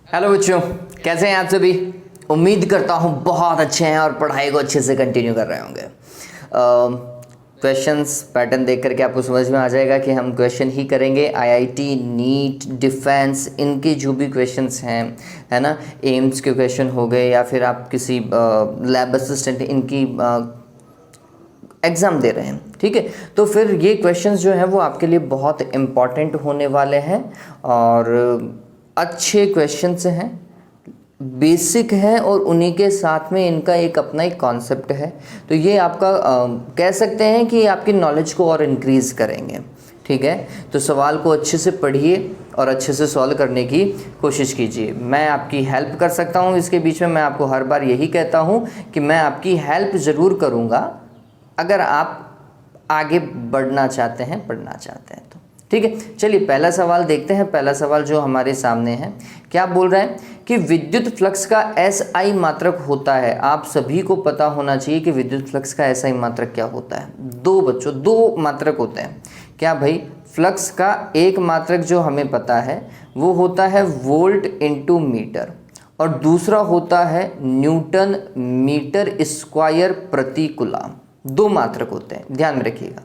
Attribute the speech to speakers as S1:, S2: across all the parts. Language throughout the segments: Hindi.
S1: हेलो बच्चों, कैसे हैं आप सभी। उम्मीद करता हूँ बहुत अच्छे हैं और पढ़ाई को अच्छे से कंटिन्यू कर रहे होंगे। क्वेश्चंस पैटर्न देख करके आपको समझ में आ जाएगा कि हम क्वेश्चन ही करेंगे आईआईटी, नीट, डिफेंस, इनके जो भी क्वेश्चंस हैं, है ना, एम्स के क्वेश्चन हो गए या फिर आप किसी लैब असिस्टेंट इनकी एग्ज़ाम दे रहे हैं, ठीक है। तो फिर ये क्वेश्चंस जो हैं वो आपके लिए बहुत इम्पॉर्टेंट होने वाले हैं और अच्छे क्वेश्चंस हैं, बेसिक है और उन्हीं के साथ में इनका एक अपना एक कॉन्सेप्ट है। तो ये आपका कह सकते हैं कि आपकी नॉलेज को और इंक्रीज़ करेंगे, ठीक है। तो सवाल को अच्छे से पढ़िए और अच्छे से सॉल्व करने की कोशिश कीजिए। मैं आपकी हेल्प कर सकता हूँ इसके बीच में, मैं आपको हर बार यही कहता हूँ कि मैं आपकी हेल्प ज़रूर करूँगा अगर आप आगे बढ़ना चाहते हैं, पढ़ना चाहते हैं तो, ठीक है। चलिए पहला सवाल देखते हैं। पहला सवाल जो हमारे सामने है, क्या बोल रहा है कि विद्युत फ्लक्स का एसआई मात्रक होता है। आप सभी को पता होना चाहिए कि विद्युत फ्लक्स का एसआई मात्रक क्या होता है। दो मात्रक होते हैं। क्या भाई, फ्लक्स का एक मात्रक जो हमें पता है वो होता है वोल्ट इंटू मीटर और दूसरा होता है न्यूटन मीटर स्क्वायर प्रति कूलम। दो मात्रक होते हैं, ध्यान में रखिएगा।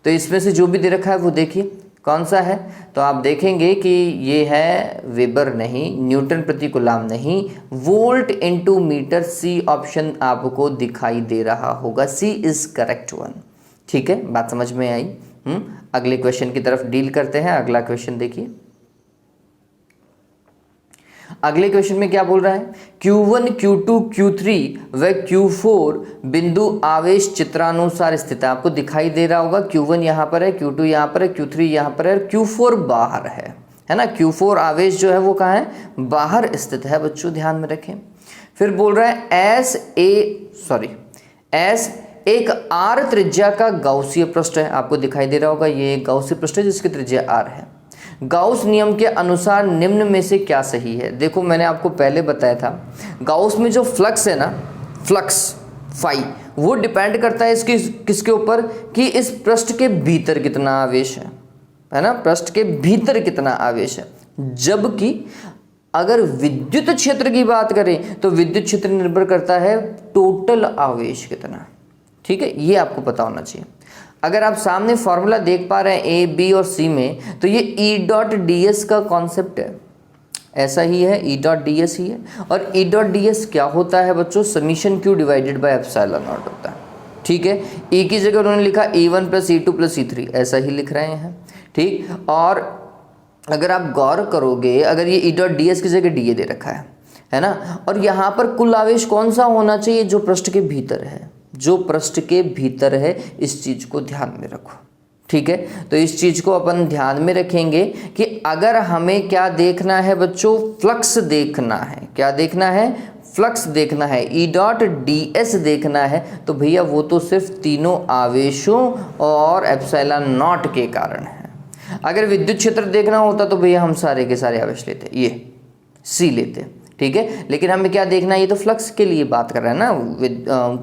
S1: तो इसमें से जो भी दे रखा है वो देखिए कौन सा है। तो आप देखेंगे कि ये है वेबर नहीं, न्यूटन प्रति कूलम नहीं, volt into meter. C option आपको दिखाई दे रहा होगा। सी इज करेक्ट वन, ठीक है। बात समझ में आई। अगले क्वेश्चन की तरफ डील करते हैं। अगला क्वेश्चन देखिए। अगले क्वेश्चन में क्या बोल रहा है, Q1, Q2, Q3 व Q4 बिंदु आवेश चित्रानुसार स्थित है। आपको दिखाई दे रहा होगा Q1 यहाँ पर है, Q2 यहाँ पर है, Q3 यहाँ पर है, Q4 बाहर है ना। Q4 आवेश जो है वो कहाँ है, बाहर स्थित है बच्चों, ध्यान में रखें। फिर बोल रहा है एस एक आर त्रिज्या का गाउसीय पृष्ठ है। आपको दिखाई दे रहा होगा ये एक गाउसीय पृष्ठ है जिसकी त्रिज्या आर है। गाउस नियम के अनुसार निम्न में से क्या सही है। देखो मैंने आपको पहले बताया था, गाउस में जो फ्लक्स है ना, फ्लक्स फाई, वो डिपेंड करता है इसकी किसके ऊपर, कि इस पृष्ठ के भीतर कितना आवेश है ना, पृष्ठ के भीतर कितना आवेश है। जबकि अगर विद्युत क्षेत्र की बात करें तो विद्युत क्षेत्र निर्भर करता है टोटल आवेश कितना, ठीक है। ये आपको पता होना चाहिए। अगर आप सामने फॉर्मूला देख पा रहे हैं ए, बी और सी में, तो ये ई डॉट डी एस का कॉन्सेप्ट है, ऐसा ही है, ई डॉट डी एस ही है। और ई डॉट डी एस क्या होता है बच्चों, summation Q divided by epsilon not होता है, ठीक है। ई की जगह उन्होंने लिखा E1 plus E2 plus E3, ऐसा ही लिख रहे हैं, ठीक। और अगर आप गौर करोगे, अगर ये ई डॉट डी एस की जगह डी ए दे रखा है ना, और यहाँ पर कुल आवेश कौन सा होना चाहिए, जो पृष्ठ के भीतर है, जो पृष्ठ के भीतर है। इस चीज को ध्यान में रखो, ठीक है। तो इस चीज को अपन ध्यान में रखेंगे कि अगर हमें क्या देखना है बच्चों, फ्लक्स देखना है। क्या देखना है, फ्लक्स देखना है, ई डॉट डी एस देखना है, तो भैया वो तो सिर्फ तीनों आवेशों और एप्सिलॉन नॉट के कारण है। अगर विद्युत क्षेत्र देखना होता तो भैया हम सारे के सारे आवेश लेते, ये सी लेते, ठीक है। लेकिन हमें क्या देखना है, ये तो फ्लक्स के लिए बात कर रहा है ना,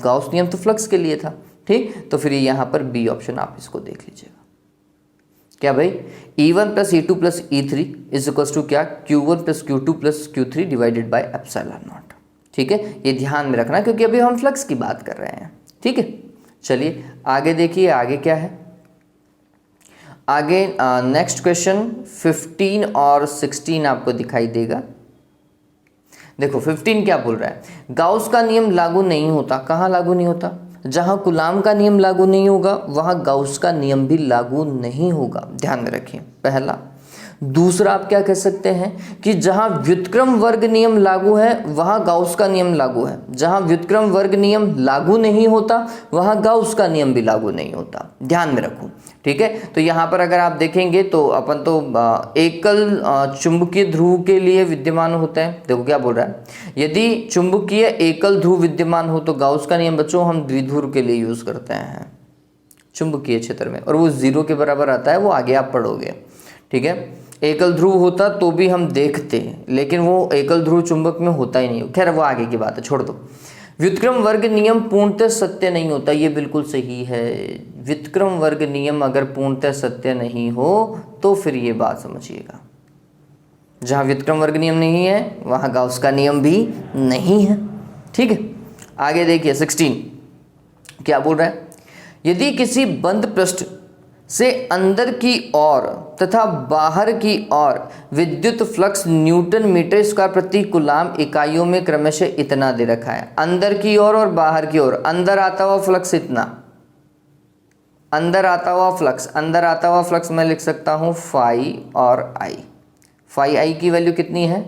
S1: गाउस नियम तो फ्लक्स के लिए था, ठीक। तो फिर यहाँ पर बी ऑप्शन आप इसको देख लीजिएगा। क्या भाई, E1 plus E2 plus E3 is equal to क्या, Q1 plus Q2 plus Q3 divided by epsilon not, ठीक है। ये ध्यान में रखना क्योंकि अभी हम फ्लक्स की बात कर रहे हैं, ठीक है। चलिए आगे देखिए, आगे क्या है। आगे नेक्स्ट क्वेश्चन 15 और 16 आपको दिखाई देगा। देखो 15 क्या बोल रहा है, गाउस का नियम लागू नहीं होता। कहाँ लागू नहीं होता, जहां कूलॉम का नियम लागू नहीं होगा वहां गाउस का नियम भी लागू नहीं होगा, ध्यान में रखिए, पहला। दूसरा आप क्या कह सकते हैं कि जहां व्युत्क्रम वर्ग नियम लागू है वहां गाउस का नियम लागू है। जहां व्युत्क्रम वर्ग नियम लागू नहीं होता वहां गाउस का नियम भी लागू नहीं होता, ध्यान में रखो, ठीक है। तो यहाँ पर अगर आप देखेंगे तो अपन तो एकल चुंबकीय ध्रुव के लिए विद्यमान होता है। देखो क्या बोल रहा है, यदि चुंबकीय एकल ध्रुव विद्यमान हो तो गाउस का नियम बच्चों हम द्विध्रुव के लिए यूज करते हैं चुंबकीय क्षेत्र में, और वो 0 के बराबर आता है, वो आगे आप पढ़ोगे, ठीक है। एकल ध्रुव होता तो भी हम देखते, लेकिन वो एकल ध्रुव चुंबक में होता ही नहीं। खैर वो आगे की बात है, छोड़ दो। व्युत्क्रम वर्ग नियम पूर्णतः सत्य नहीं होता, ये बिल्कुल सही है। व्युत्क्रम वर्ग नियम अगर पूर्णतः सत्य नहीं हो तो फिर ये बात समझिएगा, जहाँ व्युत्क्रम वर्ग नियम नहीं है वहाँ गाउस का नियम भी नहीं है। ठीक है, आगे देखिए 16 क्या बोल रहा है। यदि किसी बंद पृष्ठ से अंदर की ओर तथा बाहर की ओर विद्युत फ्लक्स न्यूटन मीटर स्क्वायर प्रति कूलाम इकाइयों में क्रमशः इतना दे रखा है। अंदर की ओर और बाहर की ओर, अंदर आता हुआ फ्लक्स इतना, अंदर आता हुआ फ्लक्स मैं लिख सकता हूं फाई और आई। फाई आई की वैल्यू कितनी है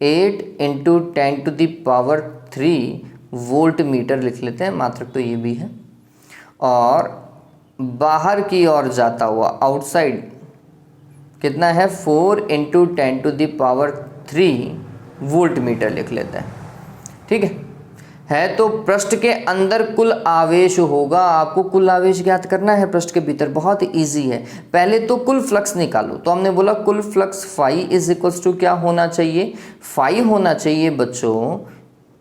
S1: 8 × 10⁻³ वोल्ट मीटर लिख लेते हैं, मात्रक तो ये भी है। और बाहर की ओर जाता हुआ आउटसाइड कितना है 4 × 10⁻³ वोल्ट मीटर लिख लेते हैं। ठीक है तो पृष्ठ के अंदर कुल आवेश होगा। आपको कुल आवेश ज्ञात करना है पृष्ठ के भीतर, बहुत इजी है। पहले तो कुल फ्लक्स निकालो, तो हमने बोला कुल flux phi is equals to क्या होना चाहिए, फाई होना चाहिए बच्चों।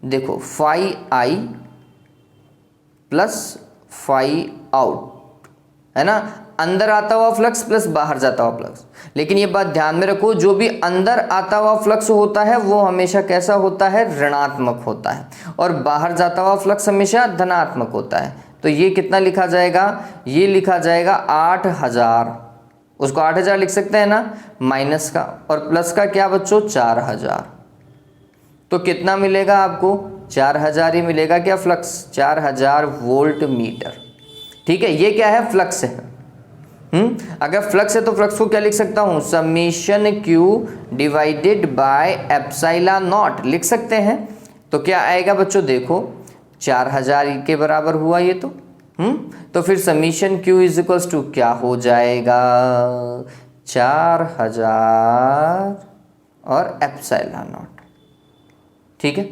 S1: देखो phi i plus phi out, है ना, अंदर आता हुआ फ्लक्स प्लस बाहर जाता हुआ फ्लक्स। लेकिन ये बात ध्यान में रखो, जो भी अंदर आता हुआ फ्लक्स होता है वो हमेशा कैसा होता है, ऋणात्मक होता है, और बाहर जाता हुआ फ्लक्स हमेशा धनात्मक होता है। तो ये कितना लिखा जाएगा, ये लिखा जाएगा 8000, उसको 8000 लिख सकते हैं ना, माइनस का और प्लस का क्या बच्चों 4000। तो कितना मिलेगा आपको 4000 ही मिलेगा क्या फ्लक्स, 4000 वोल्ट मीटर। ठीक है, ये क्या है फ्लक्स है। अगर फ्लक्स है तो फ्लक्स को क्या लिख सकता हूं, summation Q divided by epsilon not लिख सकते हैं। तो क्या आएगा बच्चों, देखो 4000 के बराबर हुआ ये तो फिर summation q is equals to क्या हो जाएगा 4000 और एप्सिलॉन नॉट। ठीक है,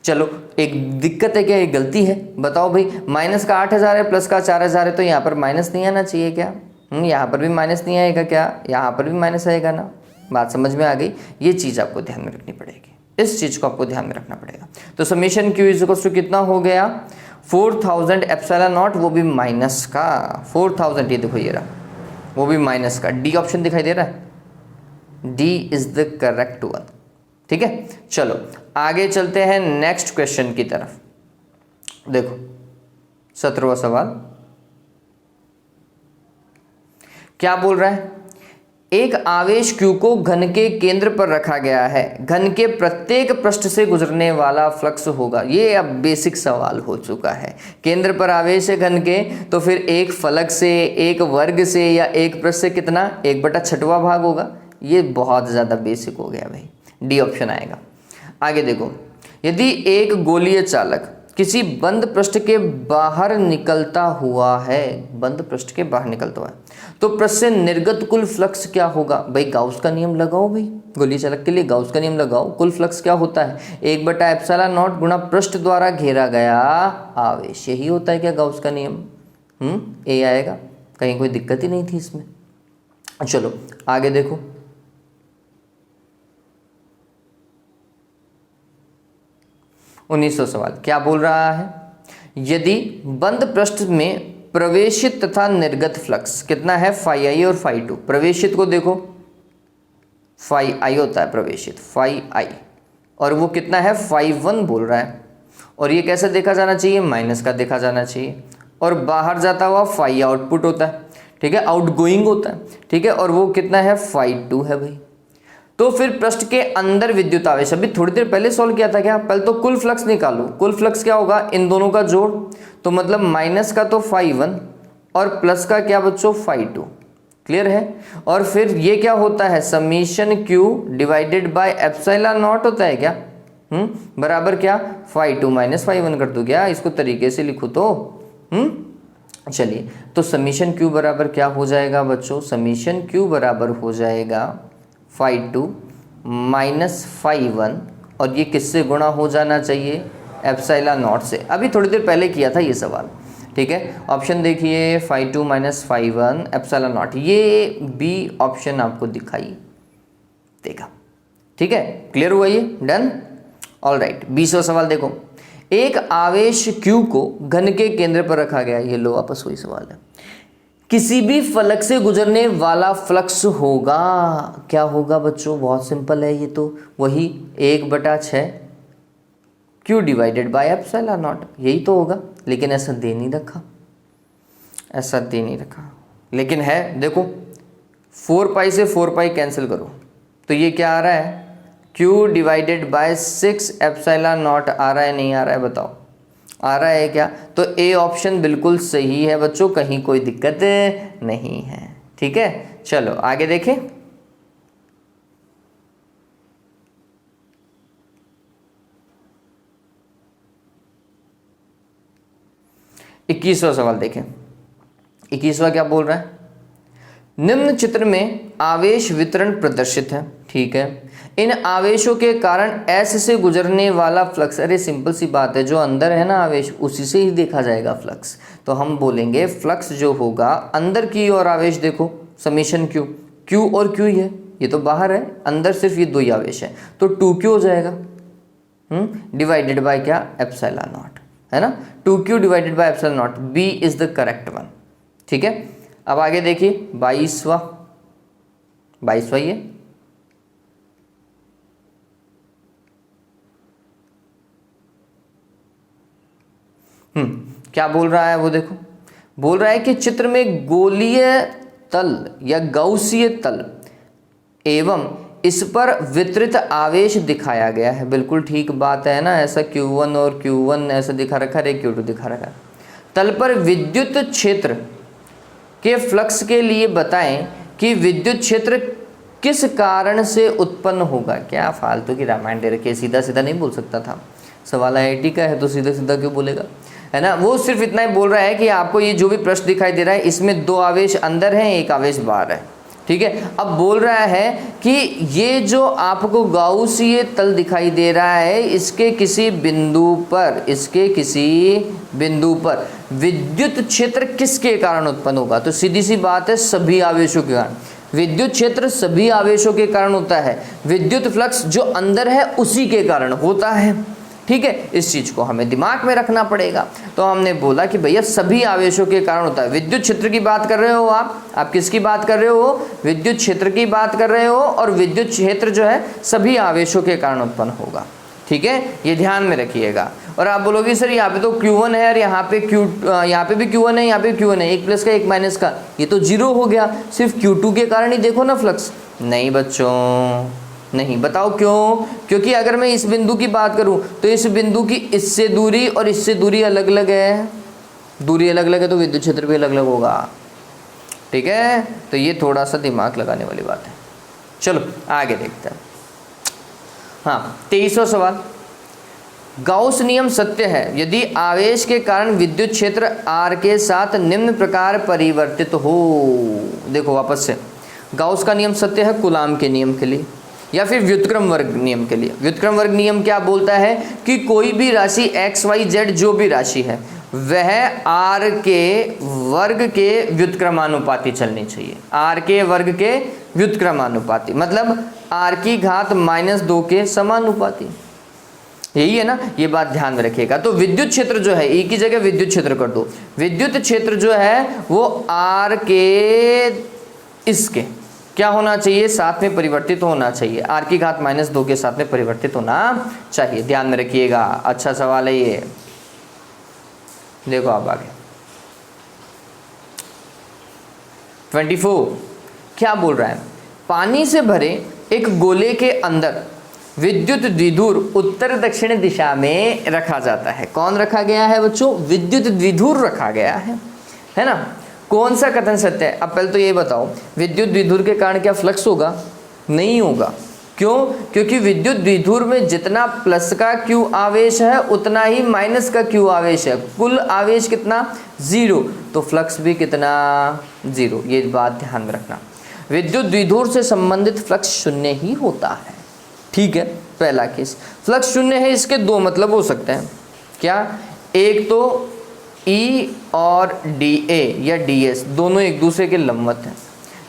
S1: चलो एक दिक्कत है क्या, एक गलती है, बताओ भाई। माइनस का 8000 है प्लस का 4000 है, तो यहाँ पर माइनस नहीं आना चाहिए क्या, यहाँ पर भी माइनस नहीं आएगा क्या, यहाँ पर भी माइनस आएगा ना। बात समझ में आ गई, ये चीज़ आपको ध्यान में रखनी पड़ेगी, इस चीज़ को आपको ध्यान में रखना पड़ेगा। तो summation q is equals to कितना हो गया 4000 एप्सिलॉन नॉट, वो भी माइनस का 4000, ये देखो ये रहा, वो भी माइनस का। डी ऑप्शन दिखाई दे रहा है, D is the correct one. ठीक है, चलो आगे चलते हैं नेक्स्ट क्वेश्चन की तरफ। देखो 17वां सवाल क्या बोल रहा है, एक आवेश Q को घन के केंद्र पर रखा गया है, घन के प्रत्येक पृष्ठ से गुजरने वाला फ्लक्स होगा। ये अब बेसिक सवाल हो चुका है, केंद्र पर आवेश है घन के, तो फिर एक फलक से, एक वर्ग से या एक पृष्ठ से कितना 1/6वां भाग होगा। ये बहुत ज़्यादा बेसिक हो गया भाई, डी ऑप्शन आएगा। आगे देखो, यदि एक गोलीय चालक किसी बंद पृष्ठ के बाहर निकलता हुआ है, बंद पृष्ठ के बाहर निकलता हुआ है, तो पृष्ठ से निर्गत कुल फ्लक्स क्या होगा। भाई गाउस का नियम लगाओ, भाई गोलीय चालक के लिए गाउस का नियम लगाओ। कुल फ्लक्स क्या होता है 1/एप्सिलॉन नॉट गुणा पृष्ठ द्वारा घेरा गया आवेश, यही होता है क्या गाउस का नियम। ए आएगा, कहीं कोई दिक्कत ही नहीं थी इसमें। चलो आगे देखो, 19वां सवाल क्या बोल रहा है, यदि बंद पृष्ठ में प्रवेशित तथा निर्गत फ्लक्स कितना है फाई आई और फाई टू। प्रवेशित को देखो फाई आई होता है प्रवेशित, फाई आई, और वो कितना है फाई 1 बोल रहा है, और ये कैसे देखा जाना चाहिए, माइनस का देखा जाना चाहिए। और बाहर जाता हुआ फाई आउटपुट होता है, ठीक है, आउटगोइंग होता है, ठीक है, और वो कितना है फाई 2 है भाई। तो फिर पृष्ठ के अंदर विद्युत आवेश, अभी थोड़ी देर पहले सॉल्व किया था क्या, पहले तो कुल फ्लक्स निकालो। कुल फ्लक्स क्या होगा, इन दोनों का जोड़, तो मतलब माइनस का तो फाई 1 और प्लस का क्या बच्चों फाई 2, क्लियर है। और फिर ये क्या होता है summation Q divided by epsilon not होता है क्या, बराबर क्या फाई 2 माइनस फाई 1 कर दो क्या, इसको तरीके से लिखो तो चलिए, तो समेशन क्यू बराबर क्या हो जाएगा बच्चों, समेशन क्यू बराबर हो जाएगा फाई 2 माइनस फाई 1, और ये किससे गुणा हो जाना चाहिए एप्सिलॉन नॉट से। अभी थोड़ी देर पहले किया था ये सवाल, ठीक है। ऑप्शन देखिए phi 2 minus phi 1 epsilon not, ये बी ऑप्शन आपको दिखाई देगा, ठीक है, क्लियर हुआ ये, डन, ऑल राइट। 20वां सवाल देखो, एक आवेश Q को घन के केंद्र पर रखा गया, ये लो वापस वही सवाल है, किसी भी फलक से गुजरने वाला फ्लक्स होगा, क्या होगा बच्चों, बहुत सिंपल है ये तो, वही 1/6 Q divided by epsilon not, यही तो होगा। लेकिन ऐसा दे नहीं रखा, ऐसा दे नहीं रखा, लेकिन है देखो 4 पाई से 4 पाई कैंसिल करो तो ये क्या आ रहा है, Q divided by 6 epsilon naught आ रहा है, नहीं आ रहा है, बताओ आ रहा है क्या। तो ए ऑप्शन बिल्कुल सही है बच्चों, कहीं कोई दिक्कत नहीं है। ठीक है, चलो आगे देखें। इक्कीसवां सवाल देखें। 21वां क्या बोल रहा है, निम्न चित्र में आवेश वितरण प्रदर्शित है। ठीक है, इन आवेशों के कारण S से गुजरने वाला फ्लक्स, अरे सिंपल सी बात है, जो अंदर है ना आवेश उसी से ही देखा जाएगा फ्लक्स। तो हम बोलेंगे फ्लक्स जो होगा अंदर की ओर आवेश, देखो समीशन Q, Q और Q ये तो बाहर है, अंदर सिर्फ ये 2 ही आवेश है, तो 2Q हो जाएगा डिवाइडेड बाय क्या, एप्सिलॉन नॉट, है ना। 2Q divided by epsilon not, B is the correct one. ठीक है, अब आगे देखिए 22वां ये क्या बोल रहा है वो देखो, बोल रहा है कि चित्र में गोलीय तल या गौसीय तल एवं इस पर वितरित आवेश दिखाया गया है। बिल्कुल ठीक बात है ना, ऐसा Q1 और Q1 ऐसा दिखा रखा है, Q2 दिखा रखा है। तल पर विद्युत क्षेत्र के फ्लक्स के लिए बताएं कि विद्युत क्षेत्र किस कारण से उत्पन्न होगा। क्या फालतू की रामायण दे रखी है, सीधा सीधा नहीं बोल सकता था, सवाल IIT का है तो सीधा सीधा क्यों बोलेगा, है ना। वो सिर्फ इतना ही बोल रहा है कि आपको ये जो भी प्रश्न दिखाई दे रहा है इसमें 2 आवेश अंदर हैं, 1 आवेश बाहर है। ठीक है, अब बोल रहा है कि ये जो आपको गाउसीय तल दिखाई दे रहा है इसके किसी बिंदु पर विद्युत क्षेत्र किसके कारण उत्पन्न होगा। तो सीधी सी बात है, सभी आवेशों के कारण। विद्युत क्षेत्र सभी आवेशों के कारण होता है, विद्युत फ्लक्स जो अंदर है उसी के कारण होता है। ठीक है, इस चीज को हमें दिमाग में रखना पड़ेगा। तो हमने बोला कि भैया सभी आवेशों के कारण होता है। विद्युत क्षेत्र की बात कर रहे हो आप किसकी बात कर रहे हो, विद्युत क्षेत्र की बात कर रहे हो, और विद्युत क्षेत्र जो है सभी आवेशों के कारण उत्पन्न होगा। ठीक है, ये ध्यान में रखिएगा। और आप बोलोगे सर यहाँ पे तो Q1 है और यहाँ पे भी Q1 है, यहाँ पे Q1 है, 1 प्लस का 1 माइनस का, ये तो 0 हो गया, सिर्फ Q2 के कारण ही देखो ना फ्लक्स। नहीं बच्चों नहीं, बताओ क्यों, क्योंकि अगर मैं इस बिंदु की बात करूं तो इस बिंदु की इससे दूरी और इससे दूरी अलग अलग है, दूरी अलग अलग है तो विद्युत क्षेत्र भी अलग अलग होगा। ठीक है, तो ये थोड़ा सा दिमाग लगाने वाली बात है। चलो आगे देखते हैं। हाँ, 23वां सवाल, गाउस नियम सत्य है यदि आवेश के कारण विद्युत क्षेत्र R के साथ निम्न प्रकार परिवर्तित हो। देखो वापस से, गाउस का नियम सत्य है कूलाम के नियम के लिए या फिर व्युत्क्रम वर्ग नियम के लिए। व्युत्क्रम वर्ग नियम क्या बोलता है कि कोई भी राशि x y z जो भी राशि है वह r के वर्ग के व्युत्क्रमानुपाती चलनी चाहिए। r के वर्ग के व्युत्क्रमानुपाती मतलब r की घात -2 के समानुपाती, यही है ना, ये बात ध्यान में रखिएगा। तो विद्युत क्षेत्र जो है, e की जगह विद्युत क्षेत्र कर दो, विद्युत क्षेत्र जो है वो r के इसके क्या होना चाहिए, साथ में परिवर्तित होना चाहिए, r की घात -2 के साथ में परिवर्तित होना चाहिए, ध्यान में रखिएगा। अच्छा सवाल है ये। देखो आप आगे 24 क्या बोल रहा है, पानी से भरे एक गोले के अंदर विद्युत द्विध्रुव उत्तर दक्षिण दिशा में रखा जाता है। कौन रखा गया है बच्चों, विद्युत द्विध्रुव रखा गया है ना। कौन सा कथन सत्य है, अब पहले तो ये बताओ, विद्युत द्विध्रुव के कारण क्या फ्लक्स होगा, नहीं होगा। क्यों, क्योंकि विद्युत द्विध्रुव में जितना प्लस का Q आवेश है उतना ही माइनस का Q आवेश है, कुल आवेश कितना 0, तो फ्लक्स भी कितना 0, ये बात ध्यान में रखना। विद्युत द्विध्रुव से संबंधित फ्लक्स शून्य ही होता है। ठीक है, पहला केस फ्लक्स शून्य है, इसके 2 मतलब हो सकते हैं। क्या, एक तो E और dA या ds दोनों एक दूसरे के लंबवत हैं,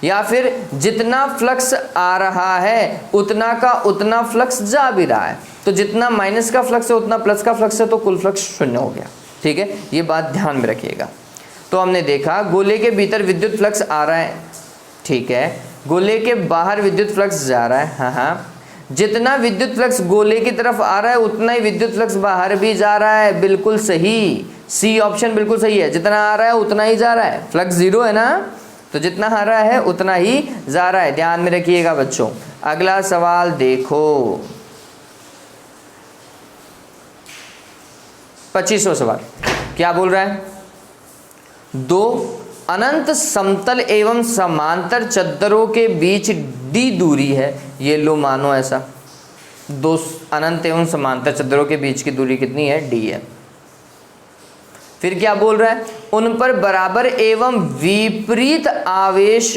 S1: या फिर जितना फ्लक्स आ रहा है उतना का उतना फ्लक्स जा भी रहा है, तो जितना माइनस का फ्लक्स है उतना प्लस का फ्लक्स है, तो कुल फ्लक्स शून्य हो गया। ठीक है, ये बात ध्यान में रखिएगा। तो हमने देखा गोले के भीतर विद्युत फ्लक्स आ रहा है, ठीक है, गोले के बाहर विद्युत फ्लक्स जा रहा है, हाँ, जितना विद्युत फ्लक्स गोले की तरफ आ रहा है उतना ही विद्युत फ्लक्स बाहर भी जा रहा है, बिल्कुल सही, सी ऑप्शन बिल्कुल सही है, जितना आ रहा है उतना ही जा रहा है, फ्लक्स जीरो है ना, तो जितना आ रहा है उतना ही जा रहा है, ध्यान में रखिएगा बच्चों। अगला सवाल देखो, 25वां सवाल क्या बोल रहा है, दो अनंत समतल एवं समांतर चद्दरों के बीच डी दूरी है, ये लो मानो ऐसा, दो अनंत एवं समांतर चद्दरों के बीच की दूरी कितनी है, डी है। फिर क्या बोल रहा है, उन पर बराबर एवं विपरीत आवेश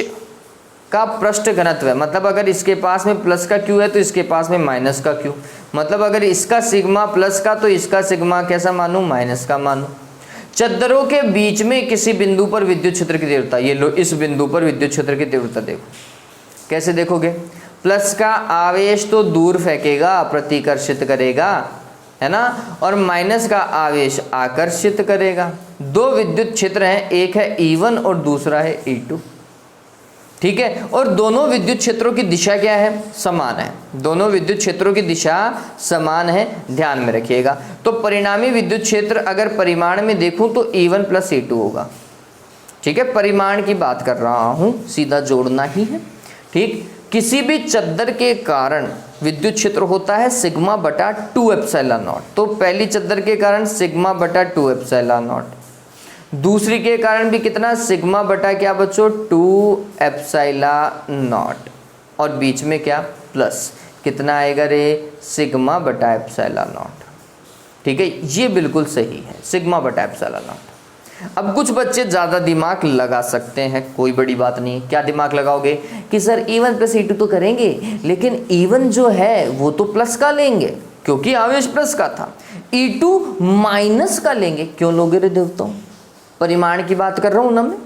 S1: का पृष्ठ घनत्व है, मतलब अगर इसके पास में प्लस का क्यू है तो इसके पास में माइनस का क्यू, मतलब अगर इसका सिग्मा प्लस का तो इसका सिग्मा कैसा मानूं, माइनस का मानूं। चद्दरों के बीच में किसी बिंदु पर विद्युत क्षेत्र की तीव्रता, ये लो इस बिंदु पर विद्युत क्षेत्र की तीव्रता देखो, कैसे देखोगे, प्लस का आवेश तो दूर फेंकेगा, प्रतिकर्षित करेगा, है ना, और माइनस का आवेश आकर्षित करेगा। दो विद्युत क्षेत्र हैं, एक है E1 और दूसरा है E2, ठीक है, और दोनों विद्युत क्षेत्रों की दिशा क्या है, समान है, दोनों विद्युत क्षेत्रों की दिशा समान है, ध्यान में रखिएगा। तो परिणामी विद्युत क्षेत्र अगर परिमाण में देखूं तो E1 प्लस E2 होगा, ठीक है, परिमाण की बात कर रहा हूं, सीधा जोड़ना ही है, ठीक। किसी भी चद्दर के कारण विद्युत क्षेत्र होता है सिग्मा बटा 2 एप्सिलॉन नॉट, तो पहली चद्दर के कारण सिग्मा बटा 2 एप्सिलॉन नॉट, दूसरी के कारण भी कितना, सिग्मा बटा क्या बच्चों, 2 एप्सिलॉन नॉट, और बीच में क्या प्लस, कितना आएगा रे, सिग्मा बटा एप्सिलॉन नॉट, ठीक है, ये बिल्कुल सही है, सिग्मा बटा एप्सिलॉन नॉट। अब कुछ बच्चे ज़्यादा दिमाग लगा सकते हैं, कोई बड़ी बात नहीं, क्या दिमाग लगाओगे कि सर E1 प्लस E2 तो करेंगे, लेकिन E1 जो है वो तो प्लस का लेंगे क्योंकि आवेश प्लस का था, E2 माइनस का लेंगे, क्यों लोगे रे देवताओं, परिमाण की बात कर रहा हूँ ना मैं,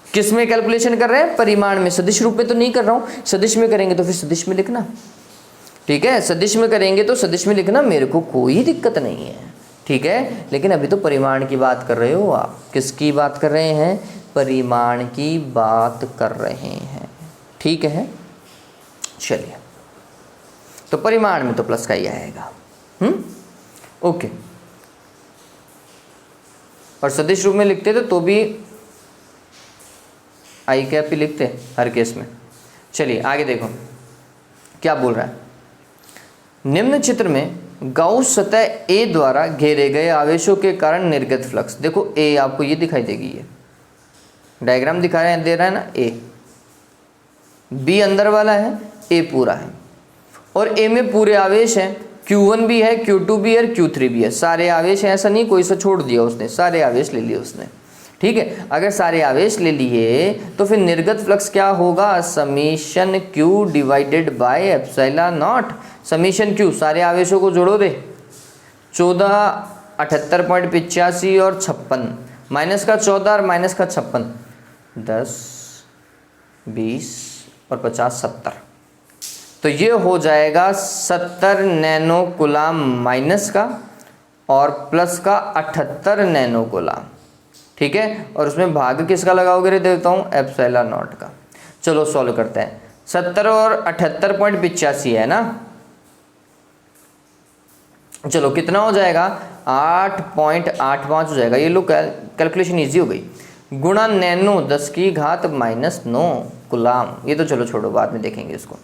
S1: किस में कैलकुलेशन कर रहे हैं, परिमाण में, सदिश रूप में तो नहीं कर रहा हूँ, सदिश में करेंगे तो फिर सदिश में लिखना, ठीक है, सदिश में करेंगे तो सदिश में लिखना, मेरे को कोई दिक्कत नहीं है, ठीक है, लेकिन अभी तो परिमाण की बात कर रहे हो आप, किसकी बात कर रहे हैं, परिमाण की बात कर रहे हैं, ठीक है, चलिए, तो परिमाण में तो प्लस का ही आएगा, ओके, और सदिश रूप में लिखते थे तो भी आई कैप ही लिखते हर केस में। चलिए आगे देखो क्या बोल रहा है, निम्न चित्र में गाउस सतह ए द्वारा घेरे गए आवेशों के कारण निर्गत फ्लक्स, देखो ए आपको ये दिखाई देगी, ये डायग्राम दिखा रहे हैं, दे रहा है ना, ए बी अंदर वाला है, ए पूरा है, और ए में पूरे आवेश हैं, Q1 भी है, Q2 भी है, Q3 भी है, सारे आवेश हैं, ऐसा नहीं कोई सा छोड़ दिया उसने, सारे आवेश ले लिए उसने, ठीक है। अगर सारे आवेश ले लिए तो फिर निर्गत फ्लक्स क्या होगा, summation Q divided by epsilon not, summation Q, सारे आवेशों को जोड़ो दे, 14, 78.85 और 56, माइनस का 14 और माइनस का 56, 10, 20 और 50, 70, तो ये हो जाएगा 70 नैनो कूलाम माइनस का और प्लस का 78 नैनो कूलाम, ठीक है, और उसमें भाग किसका लगाओगे रे देता हूँ, एप्सिलॉन नॉट का। चलो सॉल्व करते हैं, 70 और 78.85 है ना, चलो कितना हो जाएगा, 8.85 हो जाएगा, ये लो कैलकुलेशन इजी हो गई, गुणा नैनो 10 की घात -9 कूलाम, ये तो चलो छोड़ो बाद में देखेंगे इसको।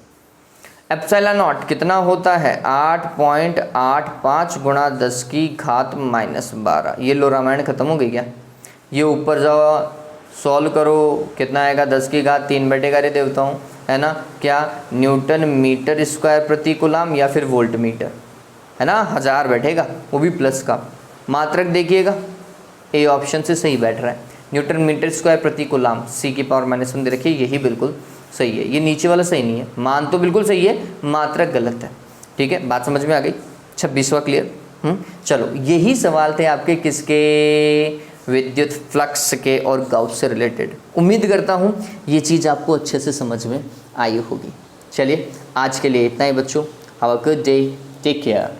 S1: एप्सिलॉन नॉट कितना होता है, 8.85 गुणा 10 की घात -12, ये लो रामायण खत्म हो गई क्या, ये ऊपर जाओ सॉल्व करो, कितना आएगा, 10 की घात 3 बैठेगा रे देवता हूँ, है ना, क्या न्यूटन मीटर स्क्वायर प्रति कूलाम या फिर वोल्ट मीटर, है ना, 1000 बैठेगा, वो भी प्लस का, मात्रक देखिएगा ए ऑप्शन से सही बैठ रहा है, न्यूटन मीटर स्क्वायर प्रति कूलाम, सी की पावर -1 दे रखिए, यही बिल्कुल सही है, ये नीचे वाला सही नहीं है, मान तो बिल्कुल सही है, मात्रक गलत है, ठीक है, बात समझ में आ गई, 26वां क्लियर। चलो यही सवाल थे आपके किसके, विद्युत फ्लक्स के और गाउस से रिलेटेड। उम्मीद करता हूँ ये चीज़ आपको अच्छे से समझ में आई होगी। चलिए आज के लिए इतना ही बच्चों, have a good day, take care.